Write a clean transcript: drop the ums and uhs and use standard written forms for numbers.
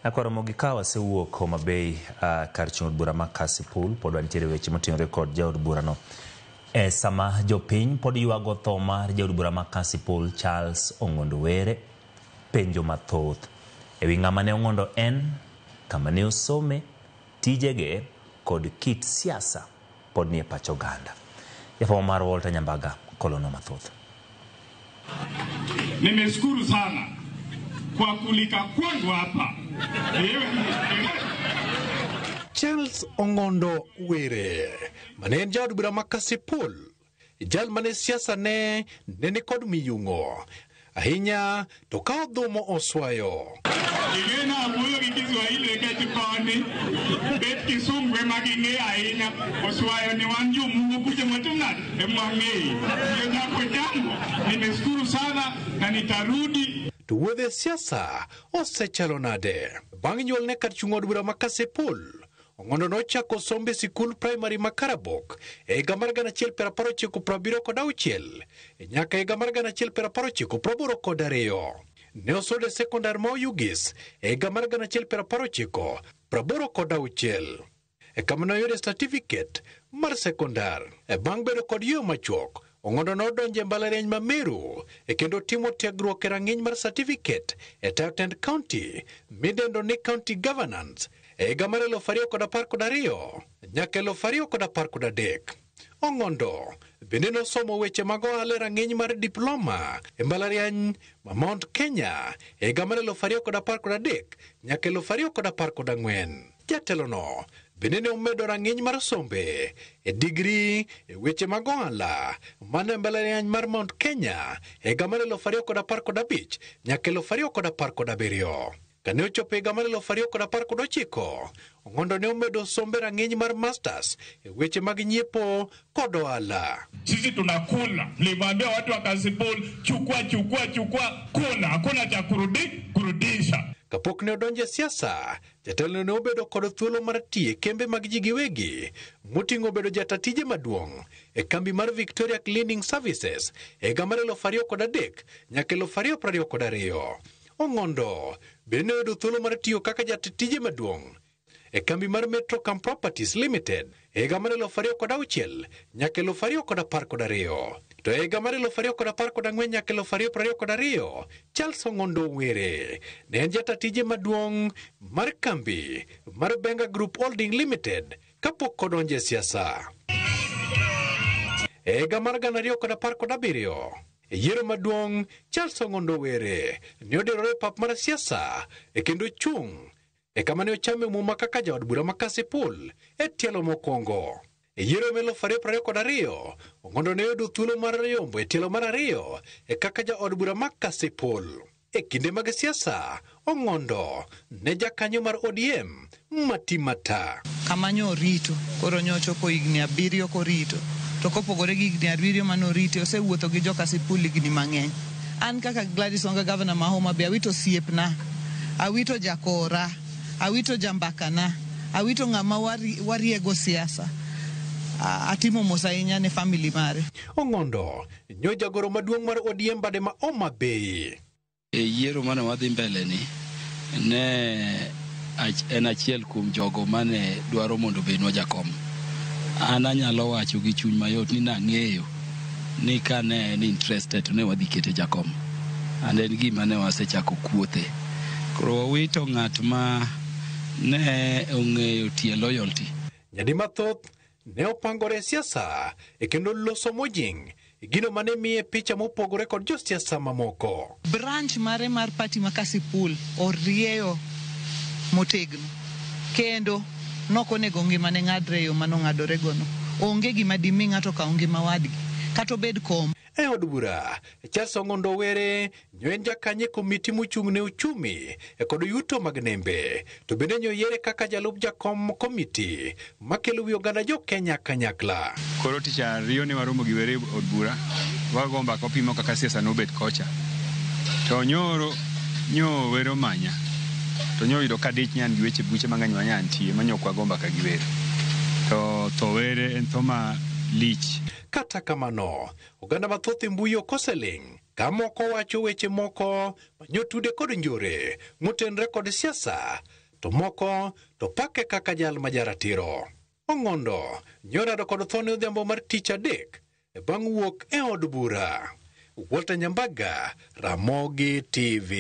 Akoromogi kawa se wuok Homa Bay kar chung od bura ma Kasipul pod wantiere weche moting'ore kod jaod burano. Sama jopiny pod yuago tho mar jaod bura ma Kasipul Charles Ong'ondo Were penjo mathoth ewi ng'ama ne Ong'ondo en, kama ne osome, tijege kod kit siasa pod nie pacho oganda. Jafwambo mar Walter Nyambaga kolono mathoth. Nimeshukuru sana kwa kulika kwangu hapa. Charles Ong'ondo Were mane en jaod bura ma Kasipul, jal mane siasa ne kod miyung'o ahinya to ka odhumo oswayo. Igena abuyo gi Kiswahili kechikoni bet kisungwe maging'e ahinya oswayo ni wan jomungu kuja matunadi emwang'ei yodako jambo. Nimeshukuru sana na nitarudi. To wuodhe siasa osechalo nade. Bang' nyuolne kar chung od bura ma Kasipul, Ong'ondo nochako sombe sikul primary ma Karabok e higa mar 1976 nyaka higa mar 1982. Ne osodo sekondar ma Oyugis e higa mar 1986 kama noyude certificate mar sekondar. Bang' bedo kod yo machuok, Ong'ondo nodonje mbalariany ma Meru kendo timo tiegruok e rang'iny mar certificate e Towtend County midendo ni County Governance e higa mar 2012 nyaka 2013. Ong'ondo bende nosomo weche mag ohala e rang'iny mar diploma e mbalariany ma Mount Kenya e higa mar 2013 nyaka 2014. Jatelono bende ne omedo rang'iny mar sombe e digri e weche mag ohala mane mbalariany mar Mount Kenya e higa mar 2015 nyaka 2017. Kane ochopo higa mar 2019, Ong'ondo ne omedo sombe rang'iny mar masters e weche mag nyiepo kod ohala. Sisi tunakula. Niwaambia watu wa Kasipul, chukua kuna hakuna cha kurudisha. Kapok ne odonje siasa, jatelo ne obedo kod thuolo mar tiyo kembe mag ji giwegi, moting'o bedo jatatije maduong' e kambi mar Victoria Cleaning Services e higa mar 2003 nyaka 2022. Ong'ondo bende oyudo thuolo mar tiyo kaka jatatije maduong' e kambi mar Metrocam Properties Limited e higa mar 2006 nyaka 2012. To e higa mar 2014 nyaka 2022, Charles Ong'ondo Were ne en jatatije maduong' mar kambi mar Benga Group Holding Limited kapok odonje siasa. E higa mar 2017, e yiero maduong', Charles Ong'ondo Were ne odirore pap mar siasa kendo chung' kama ne ochame muma kaka jaod bura ma Kasipul e tielo mokwongo. E yiero mar 2022, Ong'ondo ne oyudo thuolo mar yombo e tielo mar ariyo kaka jaod bura ma Kasipul. E kinde mag siasa, Ong'ondo ne jakanyo mar ODM Matimata. Kamanyo orito, koro nyochopo higni 7 korito. To kopogore gi higni 7 manorite, osewuotho gi jo Kasipul higni mang'eny. An kaka Gladys Wanga gavana ma Homa Bay, awito siepna, awito jakora, awito jambakana, awito ng'ama wariego siasa. Atimo mos ahinya ne family mare. Ong'ondo nyo jagoro maduong' mar ODM bade ma Homa Bay. E yiero mane wadhi mbele ni ne en achiel kuom jogo mane dwaro mondo benwa jakom. An anyalo wacho gi chuny mayot ni nang'eyo ni ka ne en interested ne wadhi kete jakom. And en gima ne wasechako kuothe. Koro wawito ng'at ma ne ong'eyo tie loyalty. Nyadi mathoth ne opangore siasa kendo loso mojing gino mane miye picha mopogore kod jo siasa mamoko. Branch mare mar party ma Kasipul orieyo motegno kendo nokonego ngimane ng'adre yo manong'adore gono. Onge gima dimi ng'ato ka ngima wadgi kata obed kom. E od bura, Charles Ong'ondo Were nyo en jakanye komiti mochung' ne uchumi kod yuto mag nembe, to bende nyo yiere kaka jalup jakom komiti makelo wi oganda jo Kenya kanyakla. Koro tich ariyo ne waromo gi Were od bura, wagomba kopimo kaka siasa nobet kocha. To nyoro nyo Were manya, to nyo yudo kadich nyan gi weche buche mang'eny manyantie manyo kwa gomba ka gi Were. To Were en thoma lich. Kata kamano, oganda mathoth e mbui okoseling ka moko wacho weche moko manyotude kod njore motenre kod siasa, to moko to pake kaka jal majaratiro. Ong'ondo nyorado kod thone odhiambo mar tich adek bang' wuok e od bura. Walter Nyambaga, Ramogi TV.